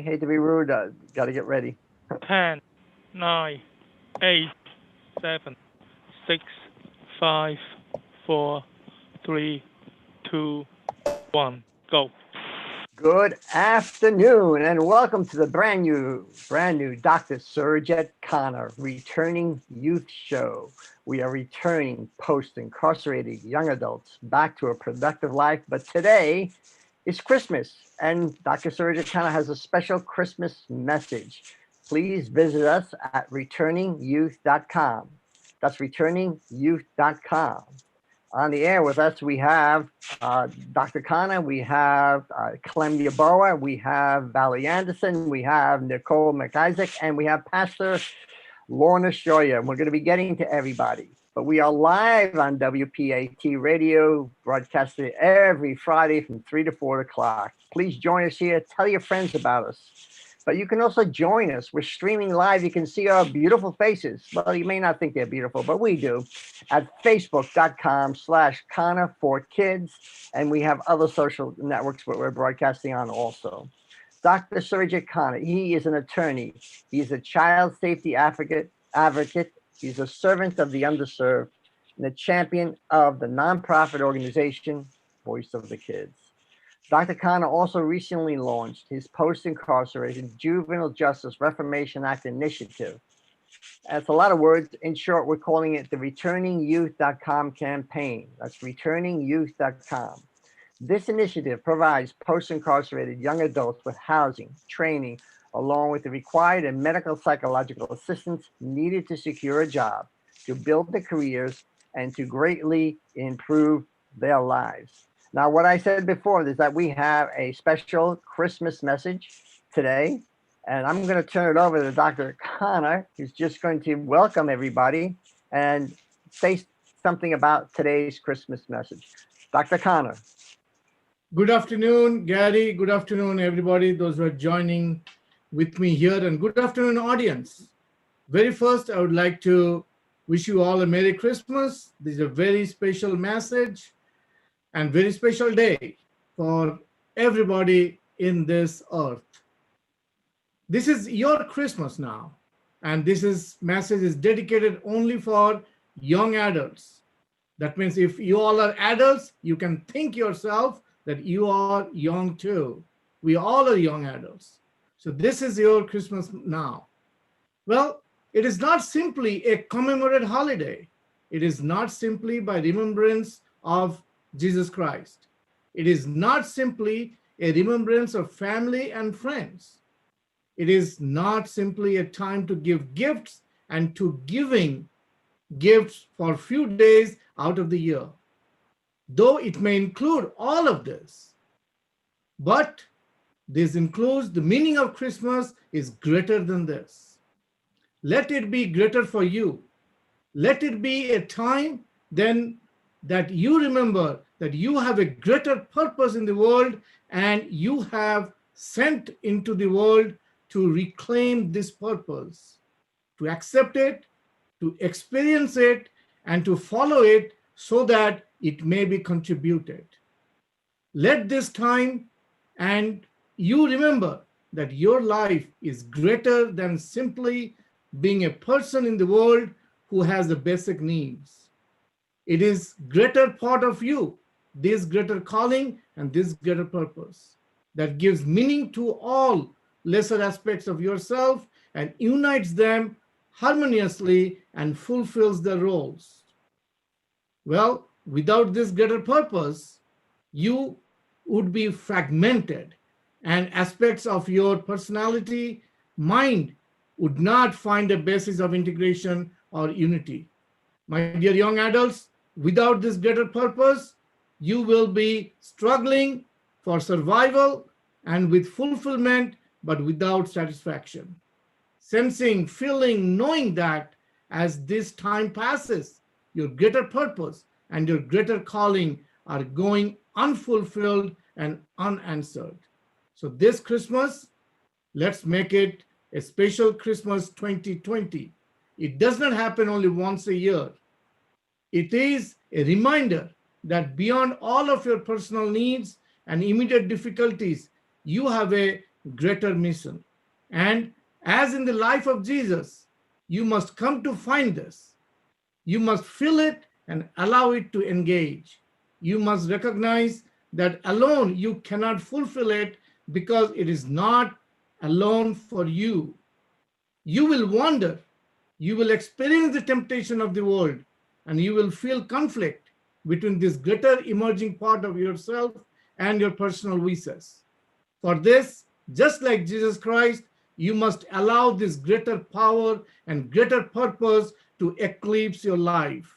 Hate to be rude. Got to get ready. 10, 9, 8, 7, 6, 5, 4, 3, 2, 1, go. Good afternoon, and welcome to the brand new Dr. Surajit Khanna returning youth show. We are returning post-incarcerated young adults back to a productive life, but today is Christmas, and Dr. Surajit Khanna has a special Christmas message. Please visit us at returningyouth.com. That's returningyouth.com. On the air with us, we have Dr. Khanna, we have Clem Yaboa, we have Valerie Anderson, we have Nicole McIsaac, and we have Pastor Lorna Shoya. We're going to be getting to everybody. But we are live on WPAT radio, broadcasted every Friday from 3 to 4 o'clock. Please join us here. Tell your friends about us. But you can also join us. We're streaming live. You can see our beautiful faces. Well, you may not think they're beautiful, but we do. At facebook.com/Khanna for Kids. And we have other social networks where we're broadcasting on also. Dr. Surajit Khanna, he is an attorney. He's a child safety advocate. He's a servant of the underserved and a champion of the nonprofit organization, Voice of the Kids. Dr. Khanna also recently launched his post-incarceration Juvenile Justice Reformation Act initiative. That's a lot of words. In short, we're calling it the returningyouth.com campaign. That's returningyouth.com. This initiative provides post-incarcerated young adults with housing, training, along with the required and medical psychological assistance needed to secure a job, to build their careers, and to greatly improve their lives. Now, what I said before is that we have a special Christmas message today, and I'm going to turn it over to Dr. Khanna, who's just going to welcome everybody and say something about today's Christmas message. Dr. Khanna. Good afternoon, Gary. Good afternoon, everybody, those who are joining with me here, and good afternoon, audience. Very first, I would like to wish you all a Merry Christmas. This is a very special message and very special day for everybody in this earth. This is your Christmas now, and this message is dedicated only for young adults. That means if you all are adults, you can think yourself that you are young too. We all are young adults. So this is your Christmas now. Well, it is not simply a commemorated holiday. It is not simply by remembrance of Jesus Christ. It is not simply a remembrance of family and friends. It is not simply a time to give gifts and to giving gifts for a few days out of the year. Though it may include all of this, but this includes the meaning of Christmas is greater than this. Let it be greater for you. Let it be a time then that you remember that you have a greater purpose in the world and you have sent into the world to reclaim this purpose, to accept it, to experience it, and to follow it so that it may be contributed. Let this time and you remember that your life is greater than simply being a person in the world who has the basic needs. It is greater part of you, this greater calling and this greater purpose that gives meaning to all lesser aspects of yourself and unites them harmoniously and fulfills their roles. Well, without this greater purpose, you would be fragmented and aspects of your personality, mind would not find a basis of integration or unity. My dear young adults, without this greater purpose, you will be struggling for survival and with fulfillment, but without satisfaction. Sensing, feeling, knowing that as this time passes, your greater purpose and your greater calling are going unfulfilled and unanswered. So this Christmas, let's make it a special Christmas 2020. It does not happen only once a year. It is a reminder that beyond all of your personal needs and immediate difficulties, you have a greater mission. And as in the life of Jesus, you must come to find this. You must feel it and allow it to engage. You must recognize that alone you cannot fulfill it because it is not alone for you. You will wander. You will experience the temptation of the world, and you will feel conflict between this greater emerging part of yourself and your personal wishes. For this, just like Jesus Christ, you must allow this greater power and greater purpose to eclipse your life,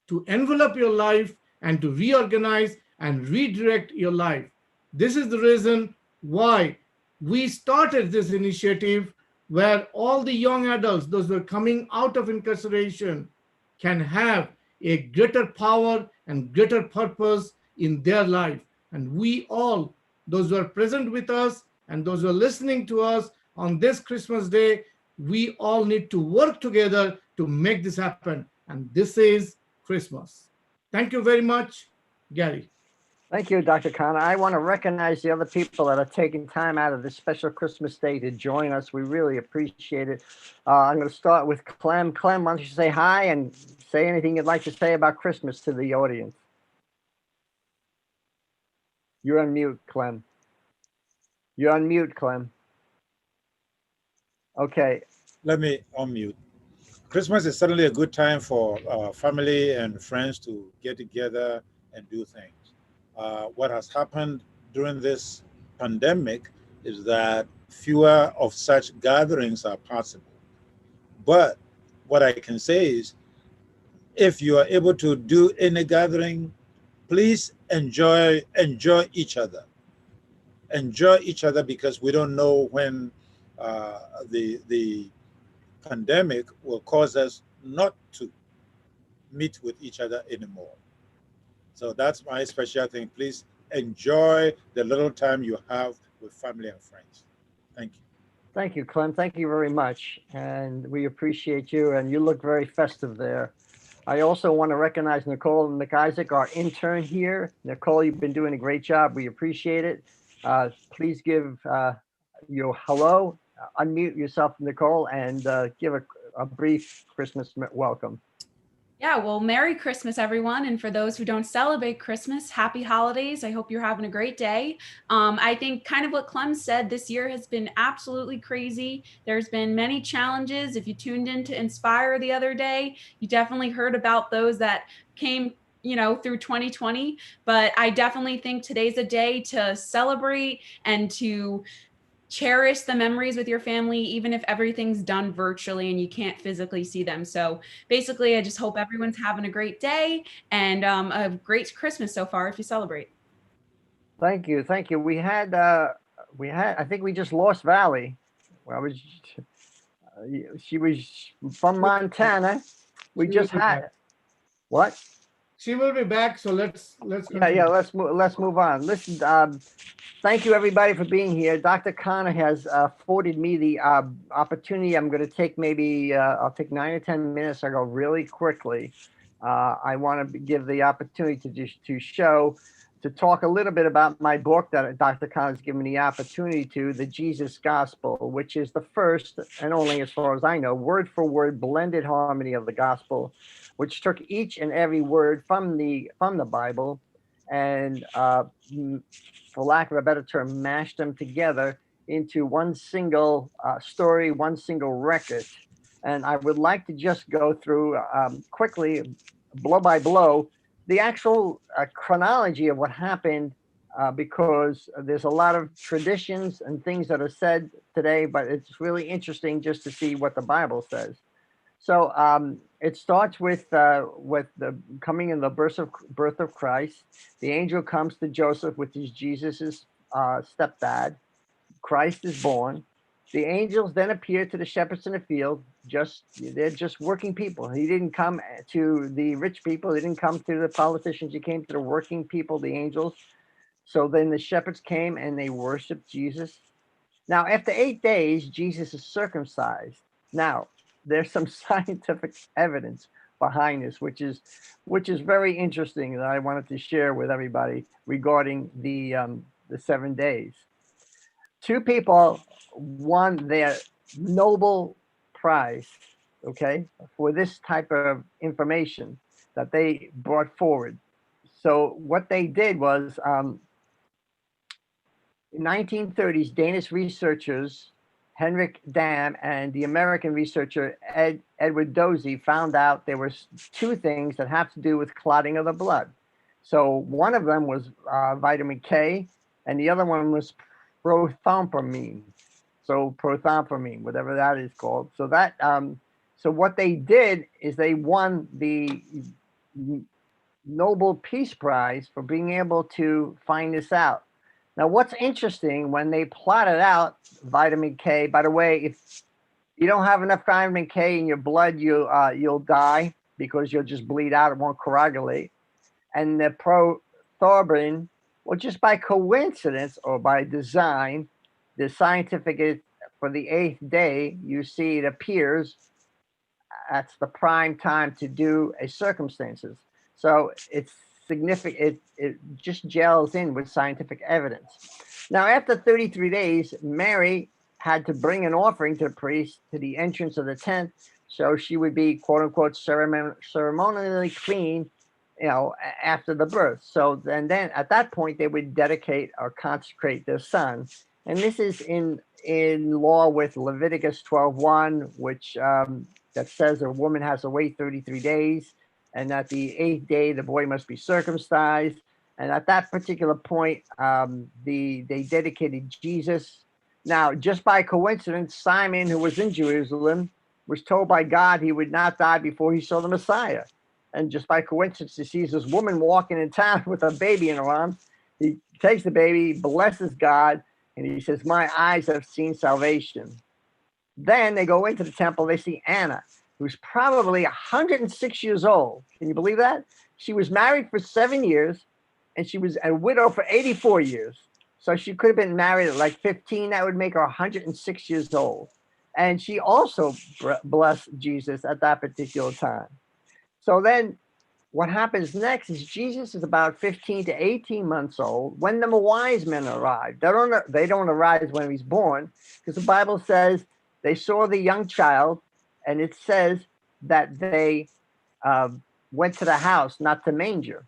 to envelop your life, and to reorganize and redirect your life. This is the reason why we started this initiative where all the young adults, those who are coming out of incarceration, can have a greater power and greater purpose in their life. And we all, those who are present with us and those who are listening to us on this Christmas day, we all need to work together to make this happen. And this is Christmas. Thank you very much, Gary. Thank you, Dr. Khanna. I want to recognize the other people that are taking time out of this special Christmas day to join us. We really appreciate it. I'm going to start with Clem. Clem, why don't you say hi and say anything you'd like to say about Christmas to the audience? You're on mute, Clem. You're on mute, Clem. Okay. Let me unmute. Christmas is certainly a good time for family and friends to get together and do things. What has happened during this pandemic is that fewer of such gatherings are possible. But what I can say is, if you are able to do any gathering, please enjoy each other. Enjoy each other, because we don't know when the pandemic will cause us not to meet with each other anymore. So that's my special thing. Please enjoy the little time you have with family and friends. Thank you. Thank you, Clem. Thank you very much. And we appreciate you. And you look very festive there. I also want to recognize Nicole McIsaac, our intern here. Nicole, you've been doing a great job. We appreciate it. Please give your hello, unmute yourself, Nicole, and give a brief Christmas welcome. Yeah, well, Merry Christmas, everyone. And for those who don't celebrate Christmas, happy holidays. I hope you're having a great day. I think kind of what Clem said, this year has been absolutely crazy. There's been many challenges. If you tuned in to Inspire the other day, you definitely heard about those that came through 2020. But I definitely think today's a day to celebrate and to cherish the memories with your family, even if everything's done virtually and you can't physically see them. So basically, I just hope everyone's having a great day and a great Christmas so far if you celebrate. Thank you. Thank you. We had, I think we just lost Valley. Well, she was from Montana. We just had, what? She will be back, so let's yeah, let's move on. Listen, thank you everybody for being here. Dr. Khanna has afforded me the opportunity. I'm going to take I'll take 9 or 10 minutes. I'll go really quickly. I want to give the opportunity to talk a little bit about my book that Dr. Khanna has given me the opportunity to, The Jesus Gospel, which is the first and only, as far as I know, word for word blended harmony of the gospel, which took each and every word from the Bible and, for lack of a better term, mashed them together into one single story, one single record. And I would like to just go through quickly, blow by blow, the actual chronology of what happened, because there's a lot of traditions and things that are said today, but it's really interesting just to see what the Bible says. So it starts with the coming in the birth of Christ. The angel comes to Joseph, which is Jesus's stepdad. Christ is born. The angels then appear to the shepherds in the field. They're just working people. He didn't come to the rich people. He didn't come to the politicians. He came to the working people, the angels. So then the shepherds came and they worshiped Jesus. Now, after 8 days, Jesus is circumcised. Now, there's some scientific evidence behind this, which is very interesting, that I wanted to share with everybody regarding the 7 days. two people won their Nobel Prize, okay, for this type of information that they brought forward. So what they did was, in 1930s, Danish researchers Henrik Dam and the American researcher Edward Dozy found out there were two things that have to do with clotting of the blood. So one of them was vitamin K, and the other one was prothrombin. So prothrombin, whatever that is called. So that so what they did is they won the Nobel Peace Prize for being able to find this out. Now, what's interesting, when they plotted out vitamin K, by the way, if you don't have enough vitamin K in your blood, you'll die because you'll just bleed out. It won't coagulate. And the prothrombin, well, just by coincidence or by design, the scientific, for the 8th day, you see it appears. That's the prime time to do a circumstances. So it's significant. It just gels in with scientific evidence. Now, after 33 days, Mary had to bring an offering to the priest to the entrance of the tent, so she would be, quote unquote, ceremonially clean, after the birth. So then at that point, they would dedicate or consecrate their son. And this is in law with Leviticus 12:1, which that says a woman has to wait 33 days. And at the 8th day, the boy must be circumcised. And at that particular point, they dedicated Jesus. Now, just by coincidence, Simon, who was in Jerusalem, was told by God he would not die before he saw the Messiah. And just by coincidence, he sees this woman walking in town with a baby in her arms. He takes the baby, blesses God, and he says, "My eyes have seen salvation." Then they go into the temple. They see Anna, who's probably 106 years old. Can you believe that? She was married for 7 years, and she was a widow for 84 years. So she could have been married at like 15. That would make her 106 years old. And she also blessed Jesus at that particular time. So then what happens next is Jesus is about 15 to 18 months old when the wise men arrive. They don't arrive when he's born, because the Bible says they saw the young child, and it says that they went to the house, not the manger.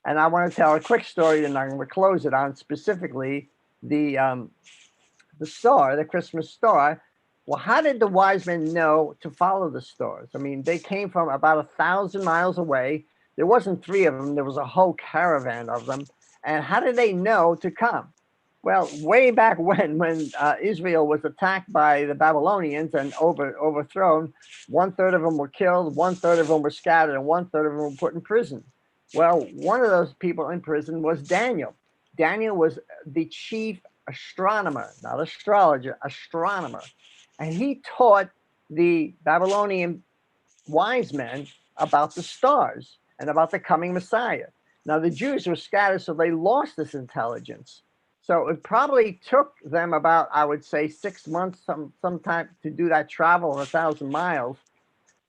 And I want to tell a quick story, and I'm going to close it on specifically the star, the Christmas star. Well, how did the wise men know to follow the stars? I mean, they came from about 1,000 miles away. There wasn't 3 of them. There was a whole caravan of them. And how did they know to come? Well, way back when Israel was attacked by the Babylonians and overthrown, 1/3 of them were killed, 1/3 of them were scattered, and 1/3 of them were put in prison. Well, one of those people in prison was Daniel. Daniel was the chief astronomer, not astrologer, astronomer. And he taught the Babylonian wise men about the stars and about the coming Messiah. Now, the Jews were scattered, so they lost this intelligence. So it probably took them about, I would say, 6 months, sometime to do that travel of 1,000 miles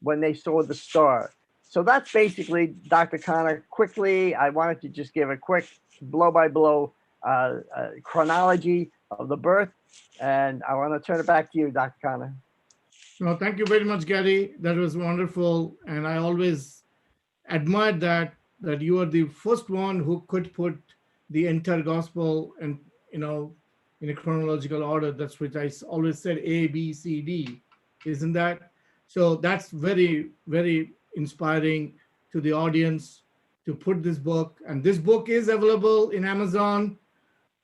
when they saw the star. So that's basically, Dr. Khanna, quickly, I wanted to just give a quick blow-by-blow chronology of the birth. And I want to turn it back to you, Dr. Khanna. No, thank you very much, Gary. That was wonderful. And I always admired that you are the first one who could put the entire gospel and, in a chronological order. That's what I always said, A, B, C, D, isn't that? So that's very, very inspiring to the audience to put this book. And this book is available in Amazon.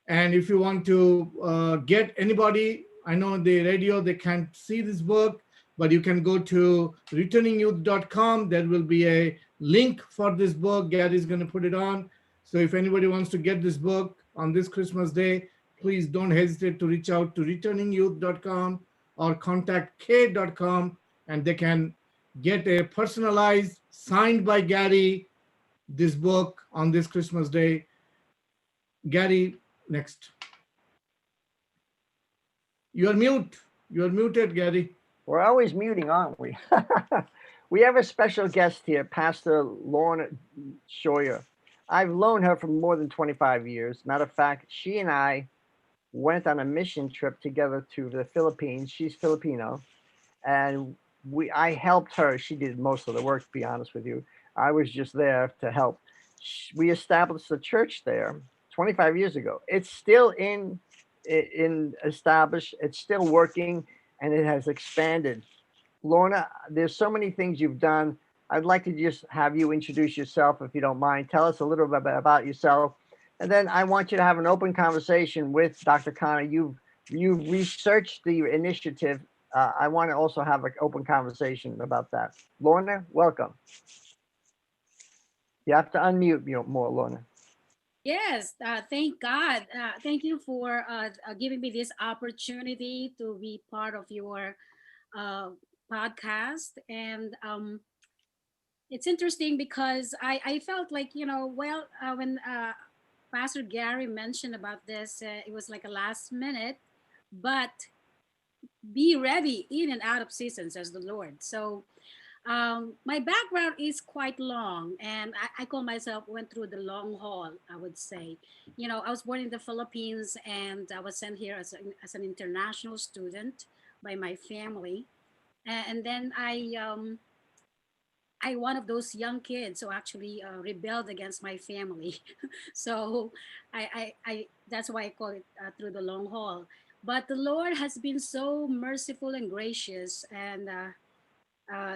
And if you want to get anybody, I know the radio, they can't see this book, but you can go to returningyouth.com. There will be a link for this book. Gary's going to put it on. So if anybody wants to get this book on this Christmas Day, please don't hesitate to reach out to returningyouth.com or contact k.com, and they can get a personalized, signed by Gary, this book on this Christmas Day. Gary, next. You are mute. You are muted, Gary. We're always muting, aren't we? We have a special guest here, Pastor Lorna Scheuer. I've known her for more than 25 years. Matter of fact, she and I went on a mission trip together to the Philippines. She's Filipino, and I helped her. She did most of the work, to be honest with you. I was just there to help. We established a church there 25 years ago. It's still in established. It's still working, and it has expanded. Lorna, there's so many things you've done. I'd like to just have you introduce yourself, if you don't mind. Tell us a little bit about yourself, and then I want you to have an open conversation with Dr. Khanna. You've researched the initiative. I want to also have an open conversation about that. Lorna, welcome. You have to unmute more, Lorna. Yes, thank God. Thank you for giving me this opportunity to be part of your uh, podcast. And it's interesting because I felt like, when Pastor Gary mentioned about this, it was like a last minute, but be ready in and out of season, says the Lord. So my background is quite long, and I call myself went through the long haul, I would say. I was born in the Philippines, and I was sent here as an international student by my family. And then I one of those young kids who actually rebelled against my family. So I that's why I call it through the long haul. But the Lord has been so merciful and gracious, and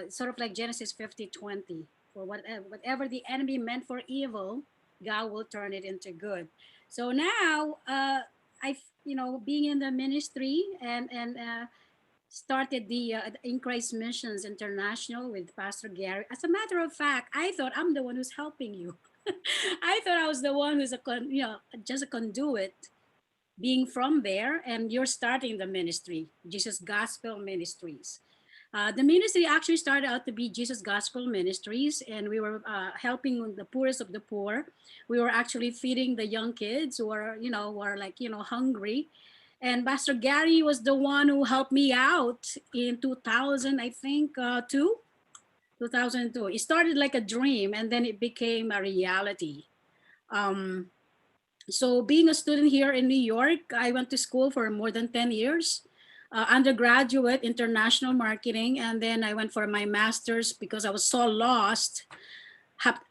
sort of like Genesis 50:20. For whatever the enemy meant for evil, God will turn it into good. So now, being in the ministry and started the In Christ Missions International with Pastor Gary. As a matter of fact, I thought I'm the one who's helping you. I thought I was the one who's just a conduit, being from there, and you're starting the ministry, Jesus Gospel Ministries. The ministry actually started out to be Jesus Gospel Ministries, and we were helping the poorest of the poor. We were actually feeding the young kids who are hungry. And Pastor Gary was the one who helped me out in 2000, I think, 2002. It started like a dream, and then it became a reality. Um, so being a student here in New York, I went to school for more than 10 years, undergraduate international marketing, and then I went for my master's because I was so lost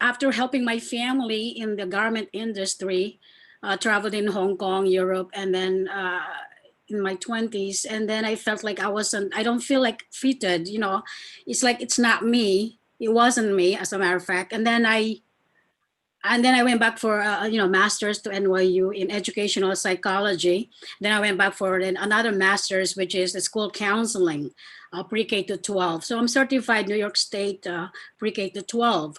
after helping my family in the garment industry. Traveled in Hong Kong, Europe, and then in my 20s. And then I felt like I don't feel like fitted, it's like it's not me. It wasn't me, as a matter of fact. And then I went back for master's to NYU in educational psychology. Then I went back for another master's, which is the school counseling, pre-K to 12. So I'm certified New York State pre-K to 12.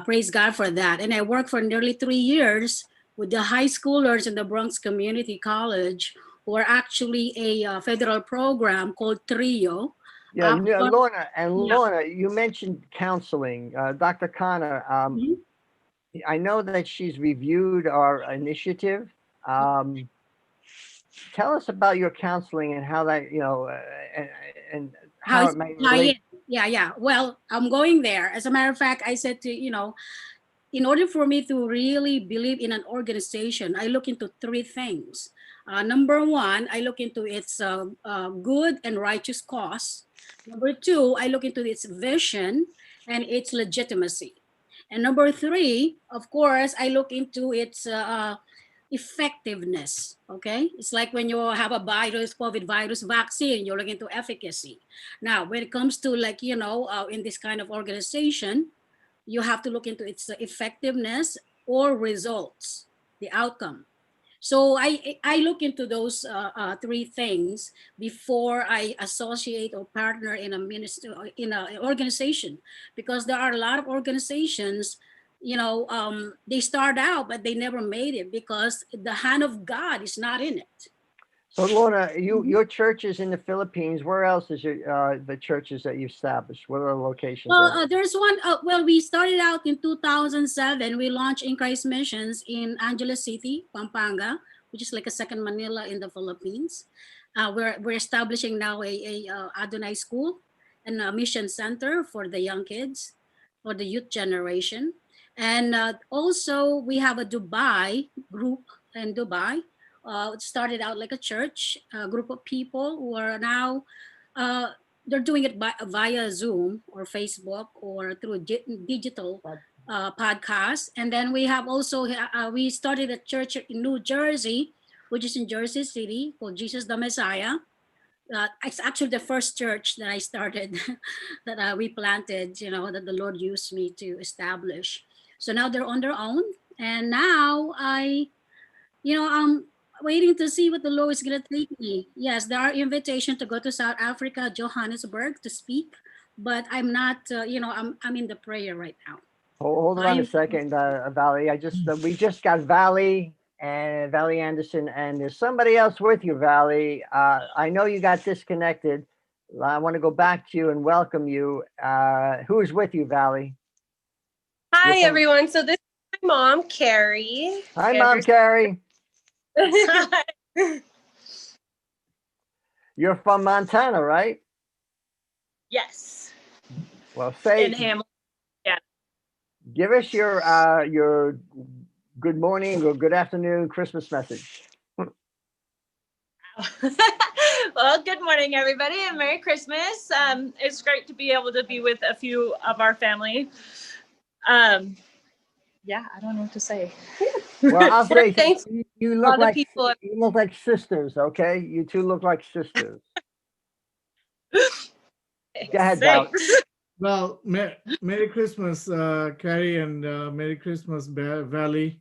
Praise God for that. And I worked for nearly 3 years with the high schoolers in the Bronx Community College, who are actually a federal program called TRIO. Yeah, Lorna, you mentioned counseling. Dr. Khanna, I know that she's reviewed our initiative. Tell us about your counseling and how that, and how it may relate. Yeah. Well, I'm going there. As a matter of fact, I said in order for me to really believe in an organization, I look into three things. Number one, I look into its good and righteous cause. Number two, I look into its vision and its legitimacy. And number three, of course, I look into its effectiveness. Okay, it's like when you have a COVID virus vaccine, you look into efficacy. Now, when it comes to in this kind of organization, you have to look into its effectiveness or results, the outcome. So I look into those three things before I associate or partner in in an organization, because there are a lot of organizations, they start out but they never made it because the hand of God is not in it. So Lorna, your church is in the Philippines. Where else is the churches that you established? What are the locations? Well, there's one. Well, we started out in 2007. We launched In Christ Missions in Angeles City, Pampanga, which is like a second Manila in the Philippines. We're establishing now a Adonai school and a mission center for the young kids, for the youth generation. And also we have a Dubai group in Dubai started out like a church, a group of people who are now uh, they're doing it via Zoom or Facebook or through digital podcast. And then we have also we started a church in New Jersey, which is in Jersey City, called Jesus the Messiah. It's actually the first church that I started, that we planted, that the Lord used me to establish. So now they're on their own. And now I'm waiting to see what the Lord is going to take me. Yes, there are invitations to go to South Africa, Johannesburg, to speak, but I'm not, I'm in the prayer right now. Hold on a second, Valley. We just got Valley and Valley Anderson, and there's somebody else with you, Valley. I know you got disconnected. I want to go back to you and welcome you. Who is with you, Valley? Hi, everyone. So this is my mom, Carrie. Hi, Mom, Carrie. You're from Montana, right? Yes. Well, say in Hamilton. Yeah. Give us your good morning or good afternoon Christmas message. Well, good morning, everybody, and Merry Christmas. It's great to be able to be with a few of our family. Yeah, I don't know what to say. Well, I'll say thanks. You look like sisters. Okay, you two look like sisters. Go ahead, Val. Well, Merry Christmas, Carrie, and Merry Christmas, Valley.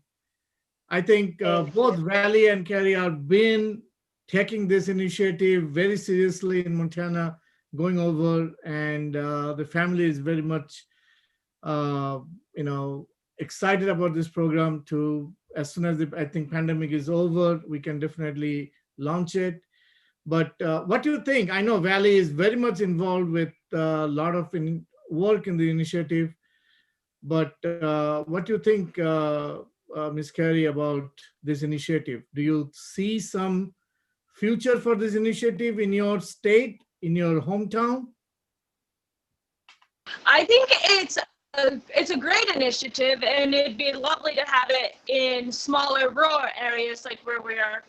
I think both Valley and Carrie have been taking this initiative very seriously in Montana, going over, and the family is very much, excited about this program. As soon as I think pandemic is over, we can definitely launch it. But what do you think? I know Valley is very much involved with a lot of work in the initiative. But what do you think, Ms. Carey, about this initiative? Do you see some future for this initiative in your state, in your hometown? I think it's a great initiative, and it'd be lovely to have it in smaller rural areas like where we are,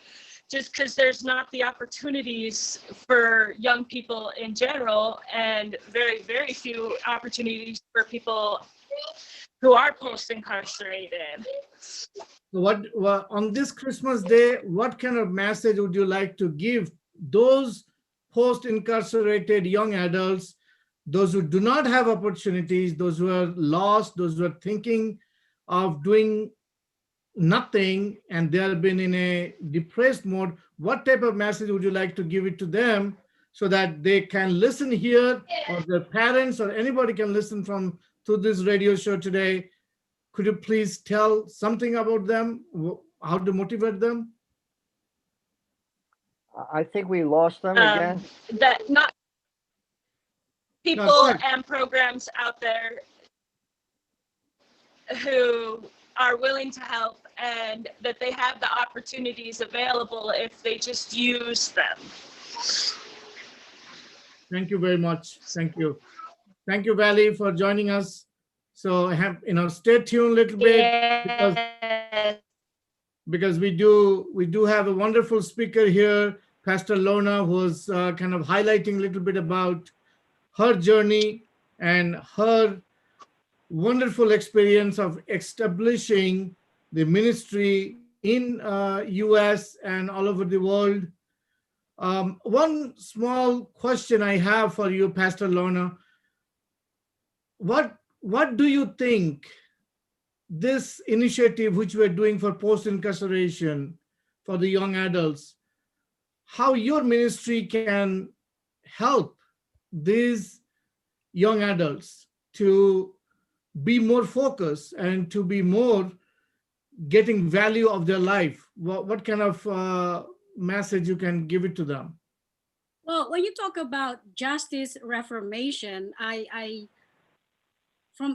just because there's not the opportunities for young people in general, and very, very few opportunities for people who are post-incarcerated. What on this Christmas Day, what kind of message would you like to give those post-incarcerated young adults, those who do not have opportunities, those who are lost, those who are thinking of doing nothing and they have been in a depressed mode? What type of message would you like to give it to them so that they can listen here, or their parents or anybody can listen to this radio show today? Could you please tell something about them, how to motivate them? I think we lost them again. That not people and programs out there who are willing to help, and that they have the opportunities available if they just use them. Thank you very much. Thank you. Thank you, Valley, for joining us. So stay tuned a little bit, because we do have a wonderful speaker here, Pastor Lona, who's kind of highlighting a little bit about her journey and her wonderful experience of establishing the ministry in US and all over the world. One small question I have for you, Pastor Lona. What do you think this initiative which we're doing for post-incarceration for the young adults, how your ministry can help these young adults to be more focused and to be more getting value of their life? What kind of message you can give it to them? Well, when you talk about justice reformation,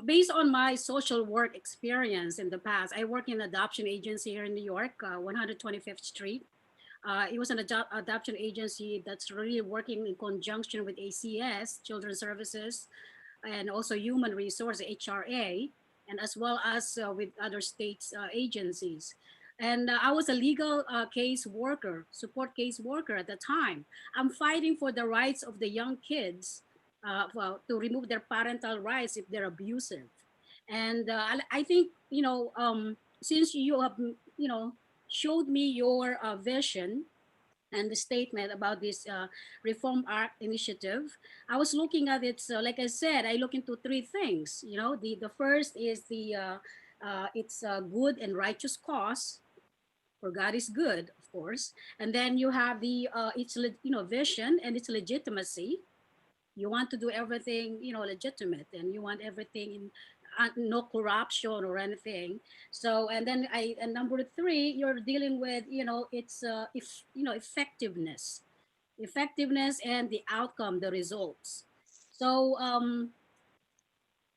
based on my social work experience in the past, I work in an adoption agency here in New York, 125th Street. It was an adoption agency that's really working in conjunction with ACS, Children's Services, and also Human Resource, HRA, and as well as with other states' agencies. And I was a legal case worker, support case worker at the time. I'm fighting for the rights of the young kids, well, to remove their parental rights if they're abusive. And I think, since you have, showed me your vision and the statement about this Reform Art Initiative, I was looking at it. So, like I said, I look into three things. The first is it's a good and righteous cause, for God is good, of course. And then you have the vision and its legitimacy. You want to do everything legitimate, and you want everything in no corruption or anything. So, and then and number three, you're dealing with it's if effectiveness and the outcome, the results. So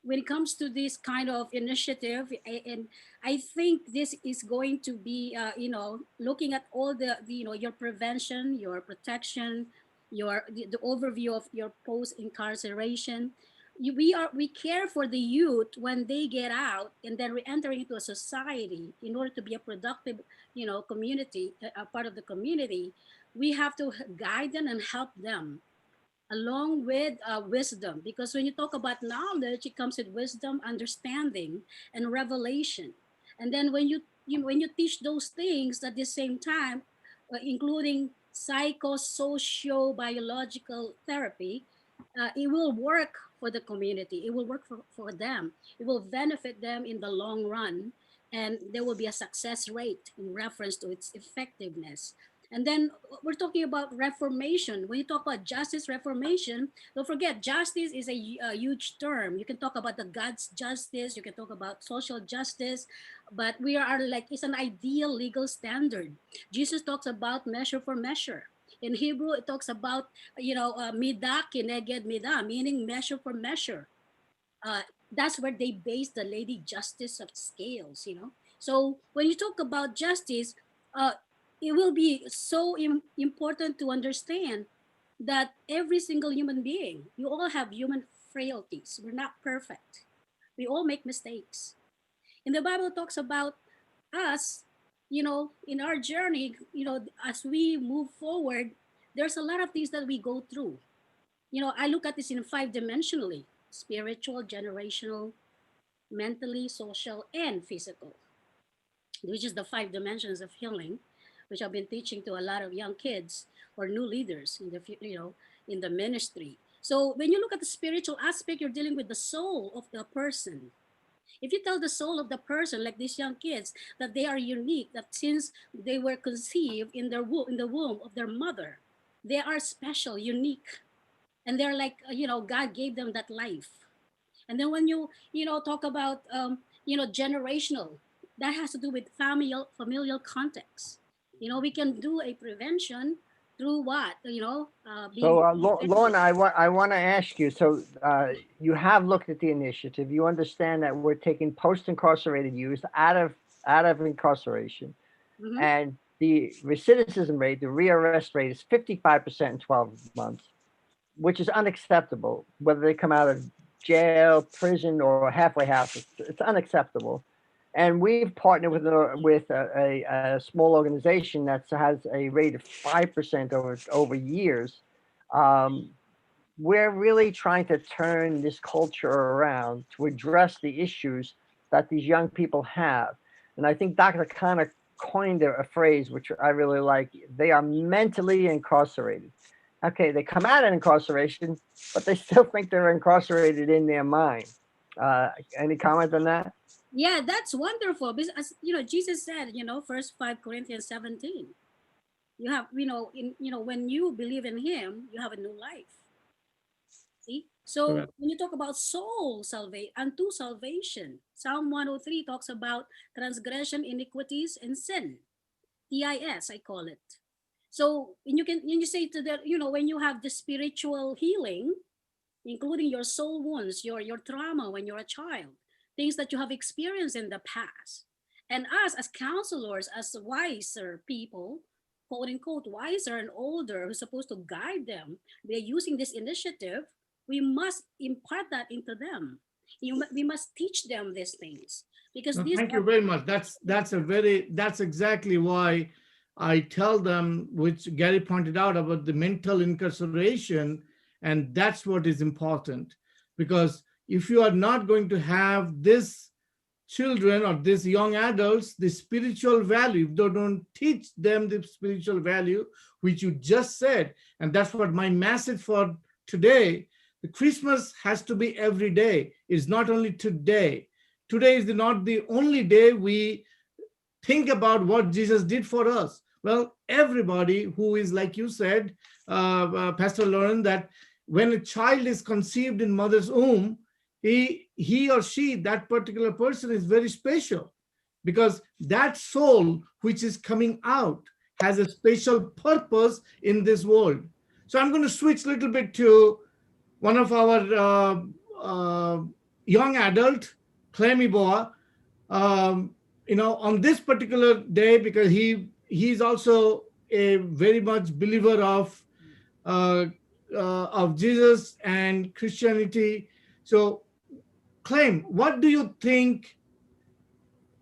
when it comes to this kind of initiative, and I think this is going to be looking at all the your prevention, your protection, the overview of your post incarceration. We care for the youth when they get out and then re-enter into a society in order to be a productive community, a part of the community. We have to guide them and help them along with wisdom, because when you talk about knowledge, it comes with wisdom, understanding, and revelation. And then when you teach those things at the same time, including psychosocial biological therapy, it will work for the community, it will work for them, it will benefit them in the long run, and there will be a success rate in reference to its effectiveness. And then we're talking about reformation. When you talk about justice reformation, don't forget, justice is a huge term. You can talk about the God's justice, you can talk about social justice, but we are like, it's an ideal legal standard. Jesus talks about measure for measure. In Hebrew, it talks about, midah kineged midah, meaning measure for measure. That's where they base the lady justice of scales. So when you talk about justice, uh, it will be so important to understand that every single human being, you all have human frailties. We're not perfect. We all make mistakes. And the Bible talks about us, in our journey, as we move forward, there's a lot of things that we go through. I look at this in five dimensionally: spiritual, generational, mentally, social, and physical, which is the five dimensions of healing, which I've been teaching to a lot of young kids or new leaders in the ministry. So when you look at the spiritual aspect, you're dealing with the soul of the person. If you tell the soul of the person, like these young kids, that they are unique, that since they were conceived in in the womb of their mother, they are special, unique, and they're like God gave them that life. And then when you talk about generational, that has to do with familial context. We can do a prevention through what being So, effective. Lorna, I want to ask you. So, you have looked at the initiative. You understand that we're taking post-incarcerated youth out of incarceration, Mhm. and the recidivism rate, the rearrest rate, is 55% in 12 months, which is unacceptable. Whether they come out of jail, prison, or halfway house, it's unacceptable. And we've partnered with a small organization that has a rate of 5% over years. Um, we're really trying to turn this culture around to address the issues that these young people have. And I think Dr. Khanna coined a phrase which I really like. They are mentally incarcerated. Okay, they come out of incarceration, but they still think they're incarcerated in their mind. Any comment on that? Yeah, that's wonderful. Because as Jesus said, First 5 Corinthians 17. You have, when you believe in Him, you have a new life. See? So Correct. when you talk about soul salvation, unto salvation, Psalm 103 talks about transgression, iniquities, and sin. TIS, I call it. So when you say to that, when you have the spiritual healing, including your soul wounds, your trauma when you're a child, things that you have experienced in the past. And us as counselors, as wiser people, quote unquote, wiser and older, who's supposed to guide them, they're using this initiative, we must impart that into them. We must teach them these things, because No, these thank are you very much. That's exactly why I tell them, which Gary pointed out about the mental incarceration, and that's what is important. Because if you are not going to have this children or these young adults the spiritual value, if they don't teach them the spiritual value, which you just said, and that's what my message for today. The Christmas has to be every day. It's not only today. Today is not the only day we think about what Jesus did for us. Well, everybody who is, like you said, Pastor Lauren, that when a child is conceived in mother's womb, he or she, that particular person, is very special, because that soul which is coming out has a special purpose in this world. So I'm going to switch a little bit to one of our young adult, Clemmy Boa. On this particular day, because he's also a very much believer of Jesus and Christianity. So, Clem, what do you think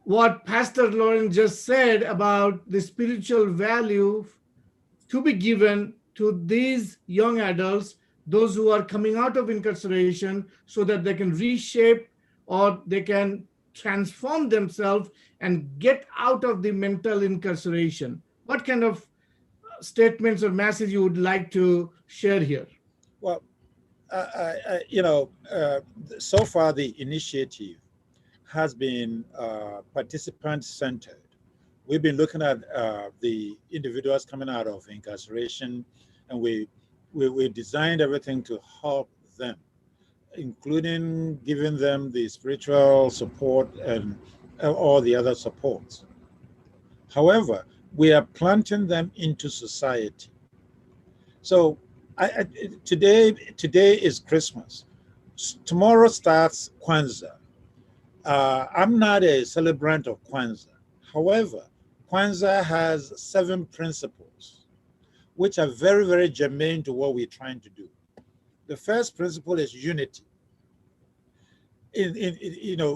what Pastor Lauren just said about the spiritual value to be given to these young adults, those who are coming out of incarceration, so that they can reshape or they can transform themselves and get out of the mental incarceration? What kind of statements or message you would like to share here? Well, so far the initiative has been participant-centered. We've been looking at the individuals coming out of incarceration, and we designed everything to help them, including giving them the spiritual support and all the other supports. However, we are planting them into society. So today is Christmas. Tomorrow starts Kwanzaa. I'm not a celebrant of Kwanzaa. However, Kwanzaa has 7 principles, which are very, very germane to what we're trying to do. The first principle is unity.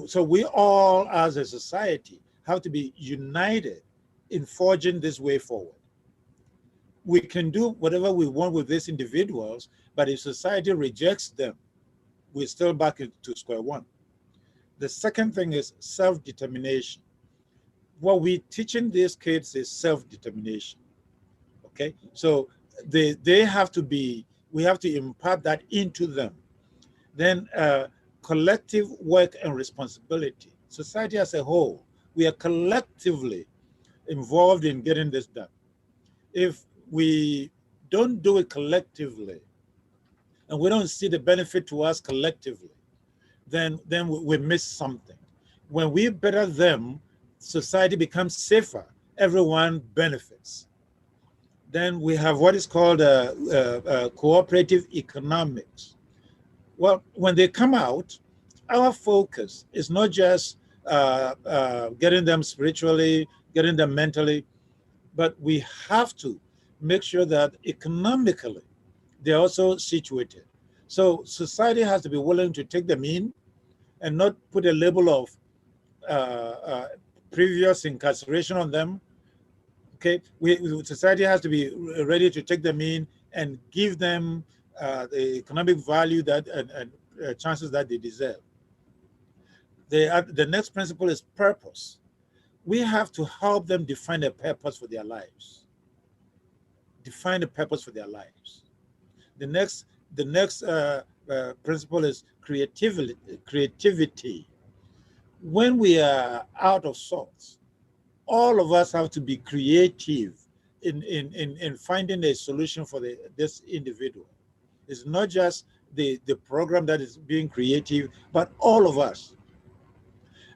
So we all, as a society, have to be united in forging this way forward. We can do whatever we want with these individuals, but if society rejects them, we're still back to square one. The second thing is self-determination. What we're teaching these kids is self-determination. Okay, so they have to be, we have to impart that into them. Then collective work and responsibility. Society as a whole, we are collectively involved in getting this done. If we don't do it collectively, and we don't see the benefit to us collectively, then we miss something. When we better them, society becomes safer. Everyone benefits. Then we have what is called cooperative economics. Well, when they come out, our focus is not just getting them spiritually, getting them mentally, but we have to make sure that economically they're also situated. So society has to be willing to take them in and not put a label of previous incarceration on them. Okay, society has to be ready to take them in and give them the economic value that and chances that they deserve. The next principle is purpose. We have to help them define a purpose for their lives. Define a purpose for their lives. The next principle is creativity. When we are out of sorts, all of us have to be creative in finding a solution for this individual. It's not just the program that is being creative, but all of us.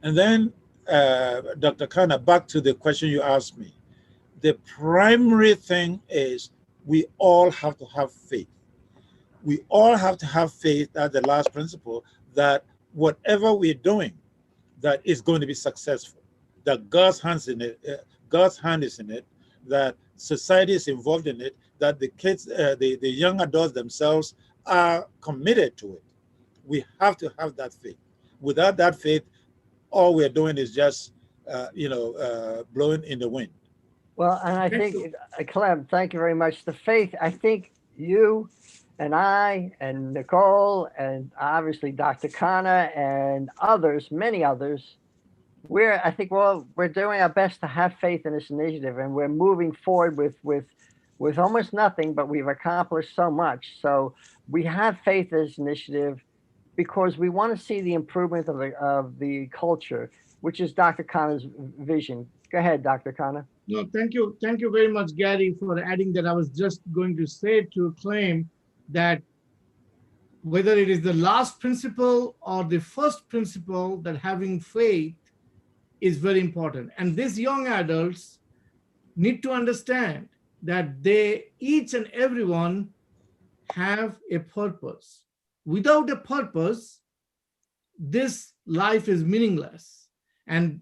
And then, Dr. Khanna, back to the question you asked me. The primary thing is we all have to have faith. We all have to have faith, that's the last principle, that whatever we're doing, that is going to be successful, that God's hand is in it, that society is involved in it, that the kids, the young adults themselves are committed to it. We have to have that faith. without that faith, all we're doing is just, blowing in the wind. Well, and I Thank think, you. Clem, thank you very much. The faith, I think you and I and Nicole and obviously Dr. Khanna and others, many others, I think we're doing our best to have faith in this initiative, and we're moving forward with almost nothing, but we've accomplished so much. So we have faith in this initiative because we want to see the improvement of the culture, which is Dr. Khanna's vision. Go ahead, Dr. Khanna. No, thank you. Thank you very much, Gary, for adding that. I was just going to say to claim that whether it is the last principle or the first principle, that having faith is very important. And these young adults need to understand that they, each and everyone, have a purpose. Without a purpose, this life is meaningless. And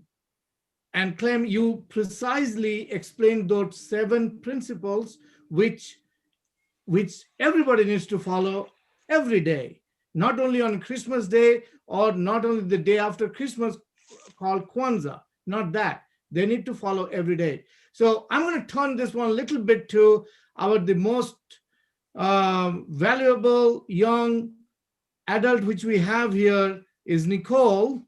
Clem, you precisely explained those 7 principles which everybody needs to follow every day, not only on Christmas Day or not only the day after Christmas called Kwanzaa, not that. They need to follow every day. So I'm going to turn this one a little bit to the most valuable young adult which we have here is Nicole.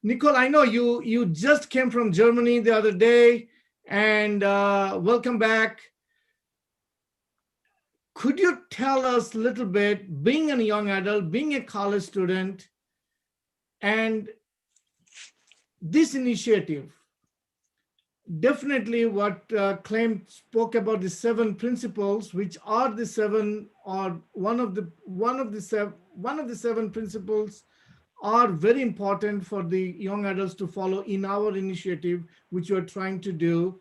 Nicole, I know you just came from Germany the other day, and welcome back. Could you tell us a little bit, being a young adult, being a college student, and this initiative, definitely what Clem spoke about, the 7 principles, which are the 7, or one of the 7 principles are very important for the young adults to follow in our initiative, which you are trying to do.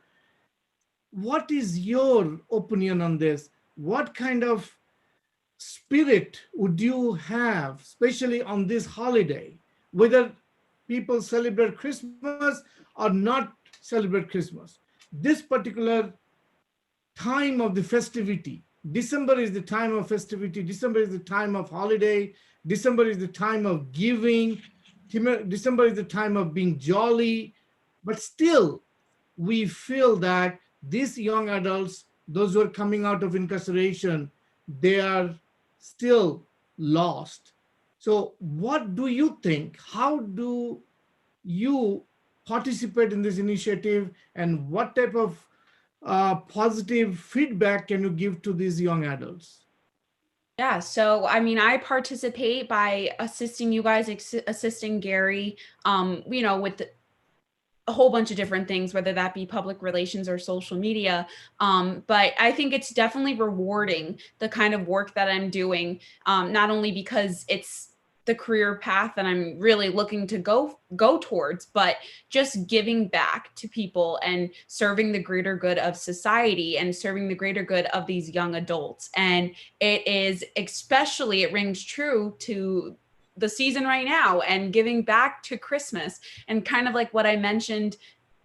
What is your opinion on this? What kind of spirit would you have, especially on this holiday, whether people celebrate Christmas or not celebrate Christmas? This particular time of the festivity, December is the time of festivity, December is the time of holiday, December is the time of giving, December is the time of being jolly, but still we feel that these young adults, those who are coming out of incarceration, they are still lost. So what do you think? How do you participate in this initiative, and what type of positive feedback can you give to these young adults? Yeah, so I mean, I participate by assisting you guys, assisting Gary, with a whole bunch of different things, whether that be public relations or social media. But I think it's definitely rewarding, the kind of work that I'm doing, not only because it's the career path that I'm really looking to go towards, but just giving back to people and serving the greater good of society and serving the greater good of these young adults. And it rings true to the season right now and giving back to Christmas, and kind of like what I mentioned,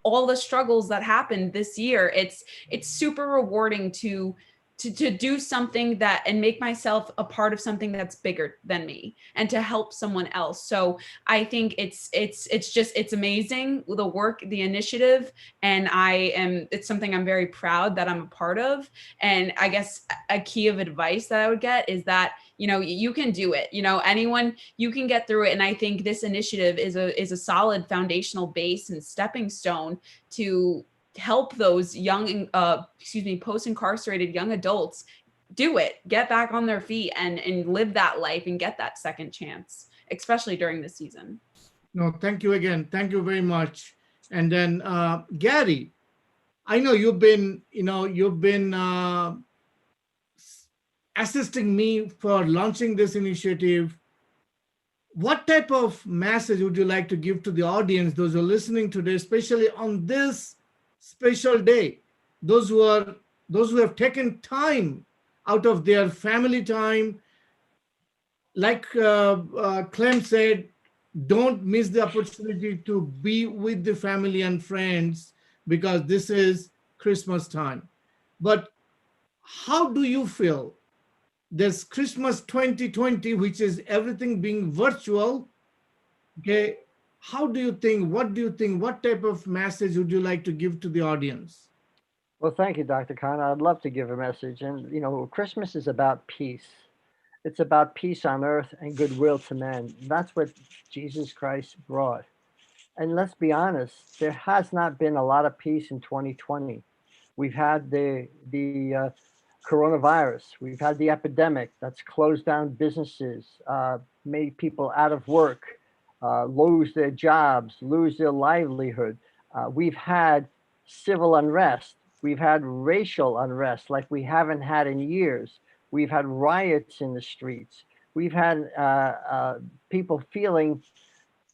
all the struggles that happened this year. It's super rewarding to do something that, and make myself a part of something that's bigger than me, and to help someone else. So I think it's amazing, the work, the initiative, and it's something I'm very proud that I'm a part of. And I guess a key of advice that I would get is that, you can do it, anyone, you can get through it. And I think this initiative is a solid foundational base and stepping stone to help those young, post-incarcerated young adults do it, get back on their feet and live that life and get that second chance, especially during the season. No, thank you again. Thank you very much. And then Gary, I know you've been assisting me for launching this initiative. What type of message would you like to give to the audience, those who are listening today, especially on this special day, those who have taken time out of their family time? Like Clem said, don't miss the opportunity to be with the family and friends, because this is Christmas time. But how do you feel there's Christmas 2020, which is everything being virtual. Okay, how do you think, what type of message would you like to give to the audience? Well, thank you, Dr. Khanna. I'd love to give a message. And, Christmas is about peace. It's about peace on earth and goodwill to men. That's what Jesus Christ brought. And let's be honest, there has not been a lot of peace in 2020. We've had the coronavirus. We've had the epidemic that's closed down businesses, made people out of work, lose their jobs, lose their livelihood. We've had civil unrest. We've had racial unrest like we haven't had in years. We've had riots in the streets. We've had people feeling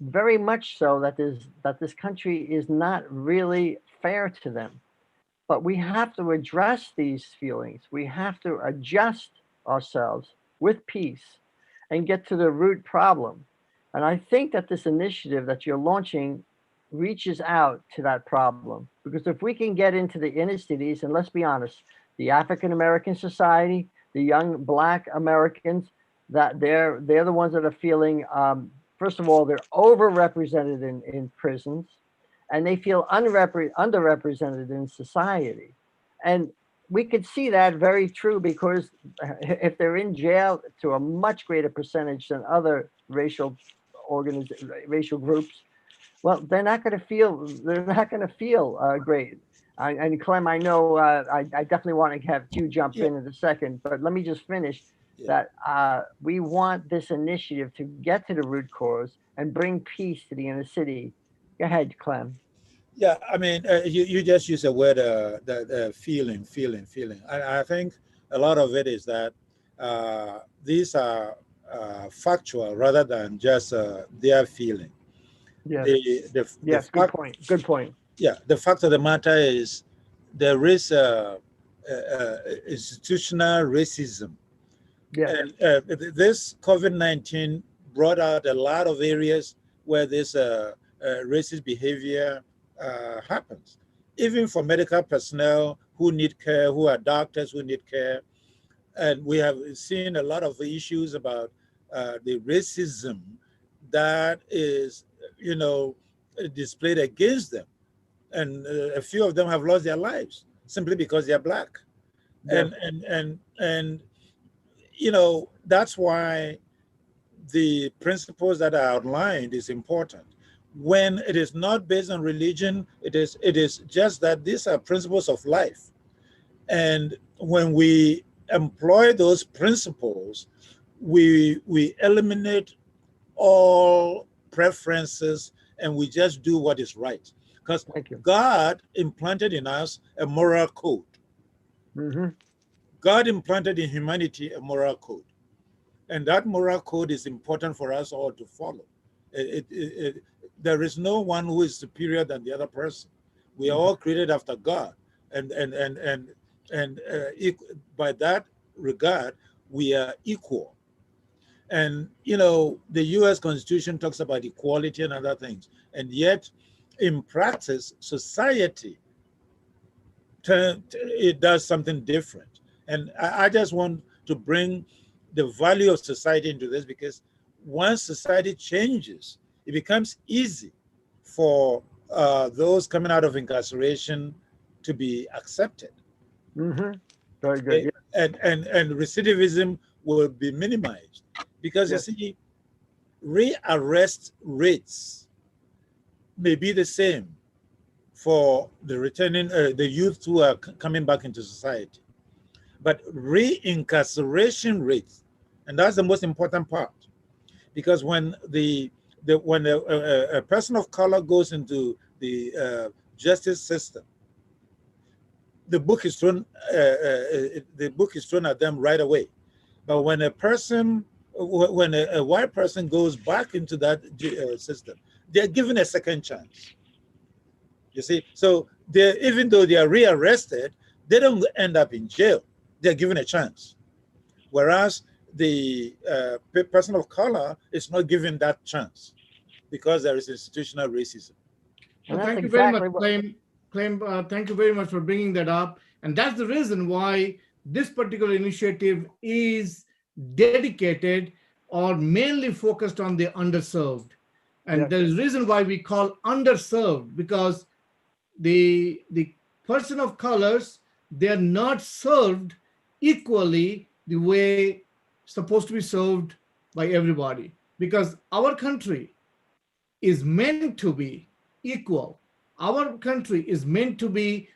very much so that this country is not really fair to them. But we have to address these feelings. We have to adjust ourselves with peace and get to the root problem. And I think that this initiative that you're launching reaches out to that problem. Because if we can get into the inner cities, and let's be honest, the African American society, the young Black Americans, that they're the ones that are feeling, first of all, they're overrepresented in prisons, and they feel underrepresented in society. And we could see that very true because if they're in jail to a much greater percentage than other racial groups, well, they're not going to feel great. And Clem, I know I definitely want to have you jump in a second, but let me just finish that we want this initiative to get to the root cause and bring peace to the inner city. Go ahead, Clem. Yeah, I mean, you just use the word the feeling. I think a lot of it is that these are factual rather than just their feeling. Yes. Yes, good point. Yeah, the fact of the matter is there is institutional racism. Yeah. And this COVID-19 brought out a lot of areas where this racist behavior happens, even for medical personnel who need care, who are doctors who need care. And we have seen a lot of issues about the racism that is, displayed against them. And a few of them have lost their lives simply because they're Black. Yes. And that's why the principles that are outlined is important. When it is not based on religion, it is just that these are principles of life. And when we employ those principles, we eliminate all preferences and we just do what is right. Because God implanted in us a moral code. Mm-hmm. God implanted in humanity a moral code. And that moral code is important for us all to follow. There is no one who is superior than the other person. We are all created after God. And by that regard, we are equal. And, the US Constitution talks about equality and other things. And yet, in practice, society, it does something different. And I just want to bring the value of society into this, because once society changes, it becomes easy for those coming out of incarceration to be accepted. Mm-hmm. Very good. Yeah. And recidivism will be minimized, because you see, rearrest rates may be the same for the returning, the youth who are coming back into society. But reincarceration rates, and that's the most important part, because when when a person of color goes into the justice system, the book is thrown at them right away. But when a white person goes back into that system, they're given a second chance. You see, so even though they are rearrested, they don't end up in jail. They're given a chance. Whereas the person of color is not given that chance because there is institutional racism. Well, thank you very much, Clem. Thank you very much for bringing that up. And that's the reason why this particular initiative is dedicated or mainly focused on the underserved. And Yes. there is reason why we call underserved, because the person of colors, they are not served equally the way supposed to be served by everybody, because our country is meant to be equal. Our country is meant to be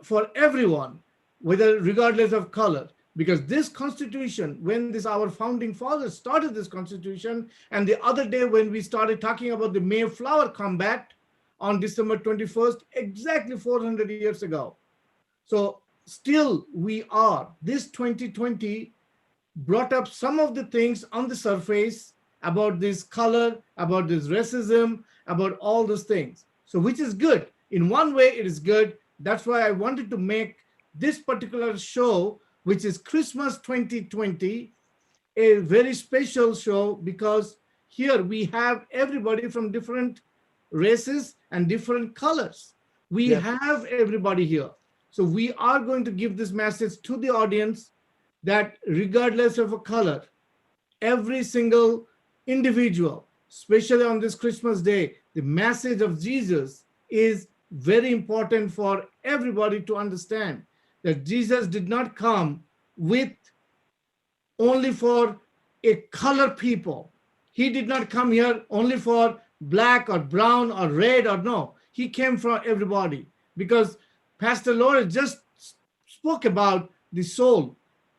for everyone, whether regardless of color. Because this constitution, when this our founding fathers started this constitution, and the other day when we started talking about the Mayflower Compact on December 21st, exactly 400 years ago. So still we are, this 2020 brought up some of the things on the surface about this color, about this racism, about all those things. So which is good. In one way, it is good. That's why I wanted to make this particular show, which is Christmas 2020, a very special show, because here we have everybody from different races and different colors. We Yes. have everybody here. So we are going to give this message to the audience that regardless of a color, every single individual, especially on this Christmas day, the message of Jesus is very important for everybody to understand, that Jesus did not come with only for a color people. He did not come here only for black or brown or red, or no. He came for everybody, because Pastor Laura just spoke about the soul.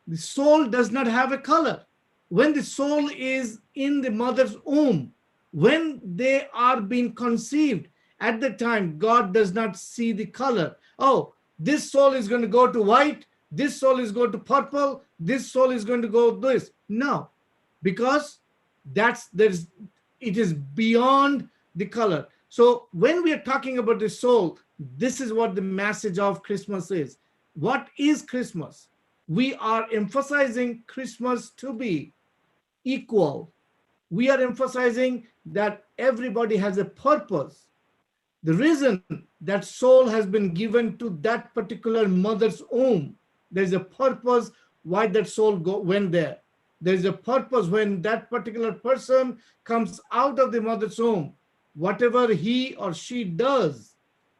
The soul does not have a color. When the soul is in the mother's womb, when they are being conceived, at the time, God does not see the color. Oh, this soul is going to go to white, this soul is going to purple, this soul is going to go this. No, because it is beyond the color. So when we are talking about the soul, this is what the message of Christmas is. What is Christmas? We are emphasizing Christmas to be equal. We are emphasizing that everybody has a purpose. The reason that soul has been given to that particular mother's womb, there's a purpose why that soul went there. There's a purpose when that particular person comes out of the mother's womb. Whatever he or she does,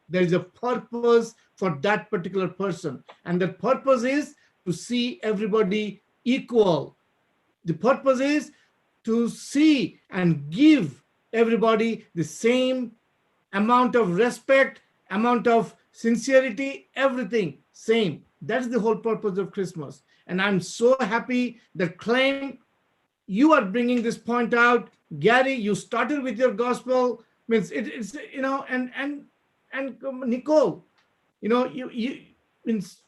there's a purpose for that particular person. And the purpose is to see everybody equal. The purpose is to see and give everybody the same amount of respect, amount of sincerity, everything same. That's the whole purpose of Christmas. And I'm so happy that Claim, you are bringing this point out. Gary, you started with your gospel. Means it's and Nicole, you means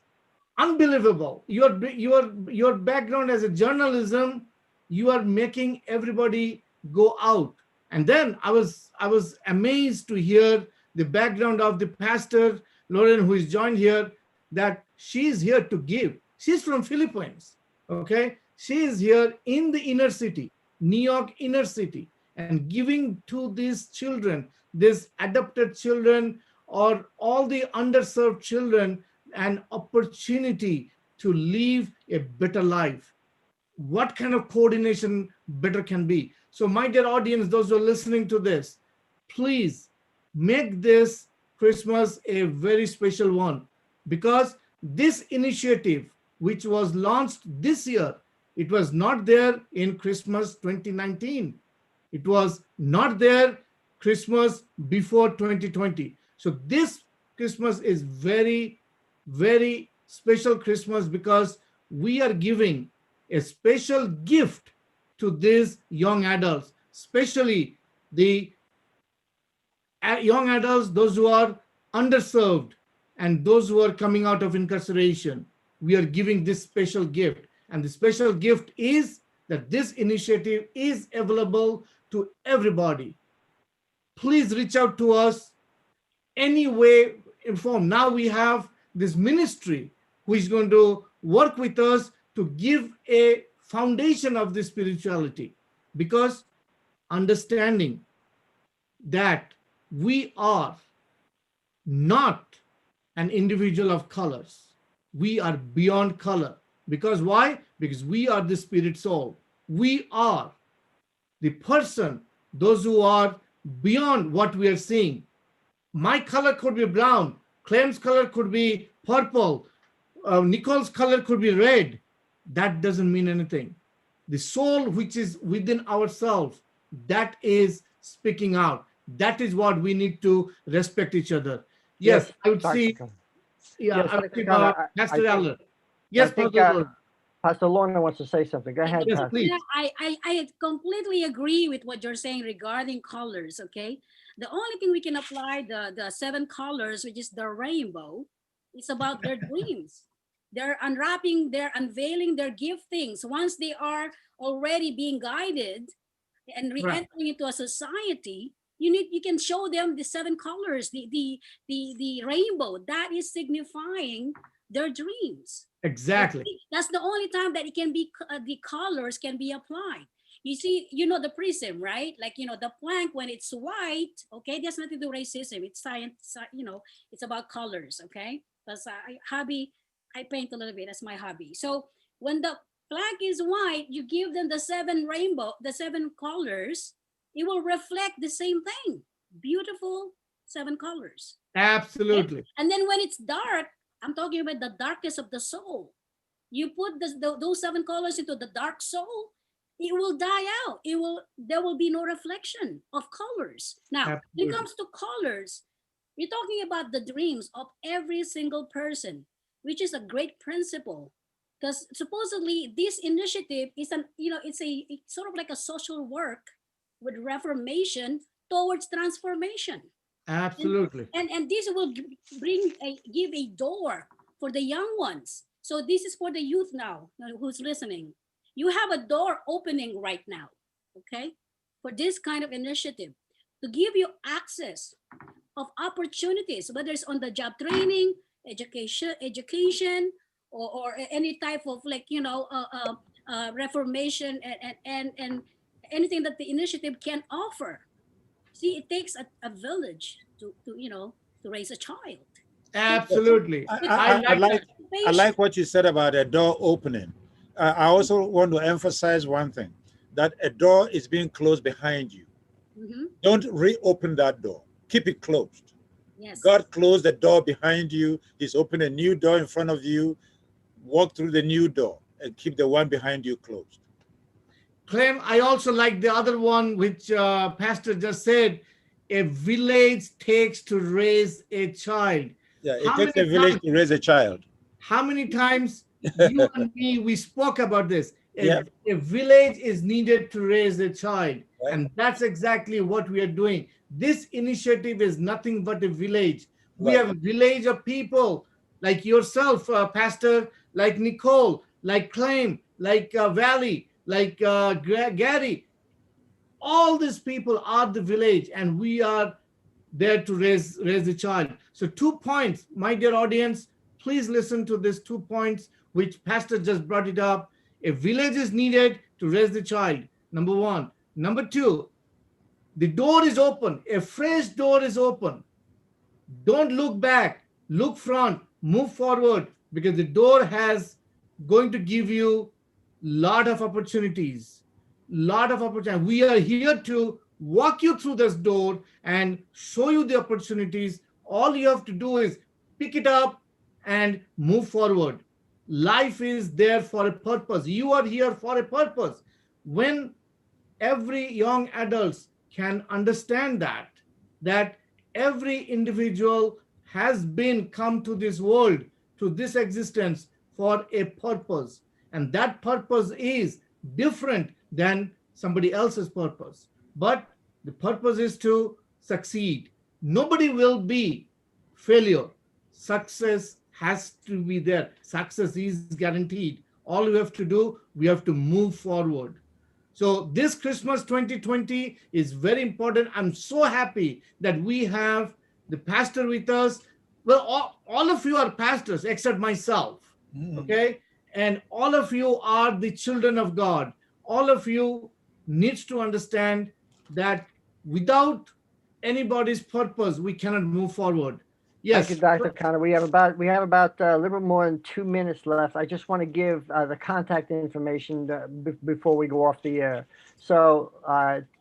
unbelievable. Your background as a journalism, you are making everybody go out. And then I was amazed to hear the background of the pastor Lauren, who is joined here, that she is here to give. She's from Philippines. Okay, she is here in the inner city, New York inner city, and giving to these children, these adopted children, or all the underserved children, an opportunity to live a better life. What kind of coordination better can be? So my dear audience, those who are listening to this, please make this Christmas a very special one, because this initiative, which was launched this year, it was not there in Christmas 2019. It was not there Christmas before 2020. So this Christmas is very, very special Christmas, because we are giving a special gift to these young adults, especially the young adults, those who are underserved and those who are coming out of incarceration. We are giving this special gift. And the special gift is that this initiative is available to everybody. Please reach out to us any way informed. Now we have this ministry who is going to work with us to give a foundation of this spirituality, because understanding that we are not an individual of colors. We are beyond color. Because why? because we are the spirit soul. We are the person, those who are beyond what we are seeing. My color could be brown, Clem's color could be purple, Nicole's color could be red. That doesn't mean anything. The soul which is within ourselves, that is speaking out. That is what we need to respect each other. Yes, I would Dr. see. Khanna. Yeah, Yes, I would Dr. see Khanna, Pastor think- Eller. Yes, I think, Pastor Eller. Pastor Lorna wants to say something. Go ahead, Yes, Pastor. please. Yeah, I completely agree with what you're saying regarding colors. Okay, the only thing we can apply the 7 colors, which is the rainbow, it's about their dreams. They're unwrapping, they're unveiling their giftings. Once they are already being guided and Right. re-entering into a society, you can show them the 7 colors, the rainbow that is signifying their dreams. Exactly. That's the only time that it can be the colors can be applied. You see, the prism, right? Like, the plank when it's white, okay, there's nothing to do with racism. It's science, it's about colors, okay? Because I paint a little bit. That's my hobby. So when the plank is white, you give them the 7 colors, it will reflect the same thing. Beautiful 7 colors. Absolutely. And then when it's dark, I'm talking about the darkness of the soul. You put those 7 colors into the dark soul, it will die out. There will be no reflection of colors. Now, when Absolutely. it comes to colors, we're talking about the dreams of every single person, which is a great principle. Because supposedly this initiative is it's sort of like a social work with reformation towards transformation. Absolutely. And this will give a door for the young ones. So this is for the youth now who's listening. You have a door opening right now, okay, for this kind of initiative to give you access of opportunities, whether it's on the job training, education, or any type of reformation and anything that the initiative can offer. See, it takes a village to raise a child. Absolutely. I like what you said about a door opening. I also want to emphasize one thing, that a door is being closed behind you. Mhm. Don't reopen that door. Keep it closed. Yes. God closed the door behind you. He's opened a new door in front of you. Walk through the new door and keep the one behind you closed. Clem, I also like the other one, which Pastor just said, a village takes to raise a child. Yeah, it How takes a many village times- to raise a child. How many times you and me, we spoke about this. Yep. A village is needed to raise a child. Right. And that's exactly what we are doing. This initiative is nothing but a village. We Right. have a village of people like yourself, Pastor, like Nicole, like Clem, like Valley, like Gary. All these people are the village, and we are there to raise the child. So 2 points, my dear audience, please listen to these 2 points which Pastor just brought it up. A village is needed to raise the child, number 1. Number 2, the door is open. A fresh door is open. Don't look back, look front, move forward, because the door has going to give you lot of opportunities. We are here to walk you through this door and show you the opportunities. All you have to do is pick it up and move forward. Life is there for a purpose. You are here for a purpose. When every young adult can understand that every individual has been come to this world, to this existence for a purpose, and that purpose is different than somebody else's purpose, but the purpose is to succeed. Nobody will be failure. Success has to be there. Success is guaranteed. All we have to do, we have to move forward. So this Christmas 2020 is very important. I'm so happy that we have the pastor with us. Well, all of you are pastors except myself, okay? And all of you are the children of God. All of you needs to understand that without anybody's purpose, we cannot move forward. Yes. Thank you, Dr. Khanna. We have about a little more than 2 minutes left. I just want to give the contact information before we go off the air. So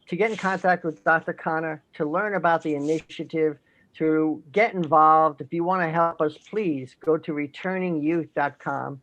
to get in contact with Dr. Khanna, to learn about the initiative, to get involved, if you want to help us, please go to returningyouth.com.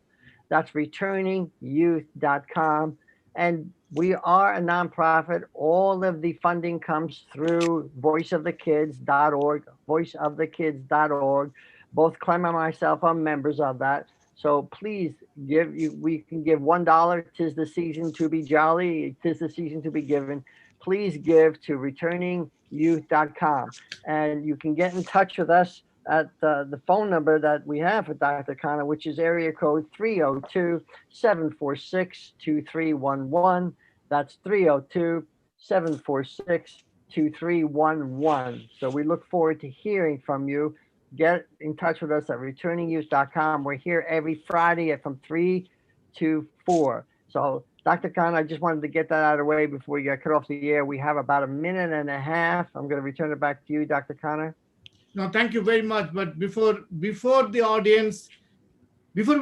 That's returningyouth.com. And we are a nonprofit. All of the funding comes through voiceofthekids.org, voiceofthekids.org. Both Clem and myself are members of that. So please we can give $1. 'Tis the season to be jolly. 'Tis the season to be given. Please give to returningyouth.com. And you can get in touch with us at the phone number that we have for Dr. Khanna, which is area code 302-746-2311. That's 302-746-2311. So we look forward to hearing from you. Get in touch with us at returningyouth.com. We're here every Friday from 3 to 4. So Dr. Khanna, I just wanted to get that out of the way before we get cut off the air. We have about a minute and a half. I'm going to return it back to you, Dr. Khanna. No, thank you very much. But before we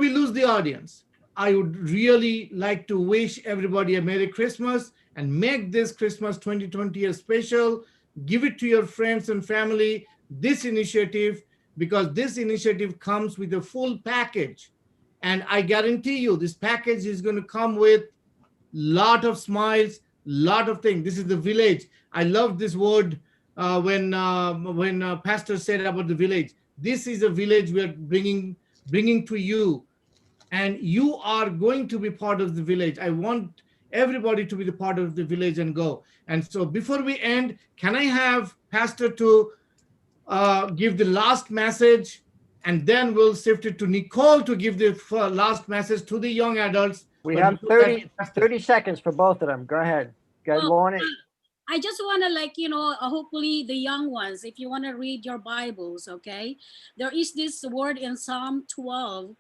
lose the audience, I would really like to wish everybody a Merry Christmas and make this Christmas 2020 a special. Give it to your friends and family, this initiative, because this initiative comes with a full package. And I guarantee you this package is going to come with lot of smiles, lot of things. This is the village. I love this word when Pastor said about the village. This is a village we are bringing to you, and you are going to be part of the village. I want everybody to be the part of the village and go. And so before we end, can I have Pastor to give the last message, and then we'll shift it to Nicole to give the last message to the young adults. We have 30 seconds for both of them. Go ahead. Lorna. I just want to hopefully the young ones, if you want to read your Bibles, okay? There is this word in Psalm 12,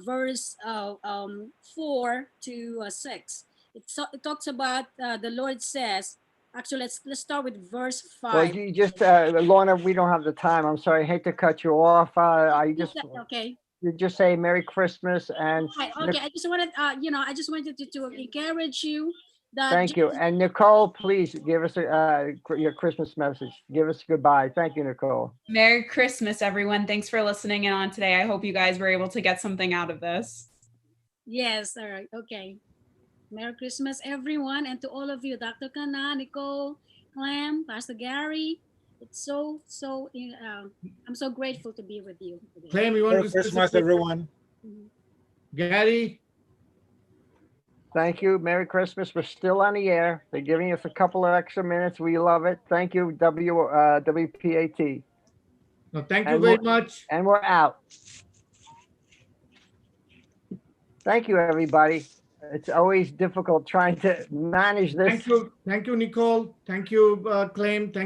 verse 4 to 6. It talks about the Lord says, actually, let's start with verse 5. Well, you just, Lorna, we don't have the time. I'm sorry. I hate to cut you off. Okay. You just say Merry Christmas and. Okay. I just wanted, I just wanted to encourage you. Thank you. And Nicole, please give us your Christmas message. Give us goodbye. Thank you, Nicole. Merry Christmas, everyone. Thanks for listening in on today. I hope you guys were able to get something out of this. Yes. All right. Okay. Merry Christmas, everyone. And to all of you, Dr. Khanna, Nicole, Clem, Pastor Gary. It's so I'm so grateful to be with you today. Clem, you want Merry Christmas, everyone. Gary. Thank you. Merry Christmas. We're still on the air. They're giving us a couple of extra minutes. We love it. Thank you, WPAT. No, thank you very much. And we're out. Thank you, everybody. It's always difficult trying to manage this. Thank you, Nicole. Thank you, Clem. Thank you.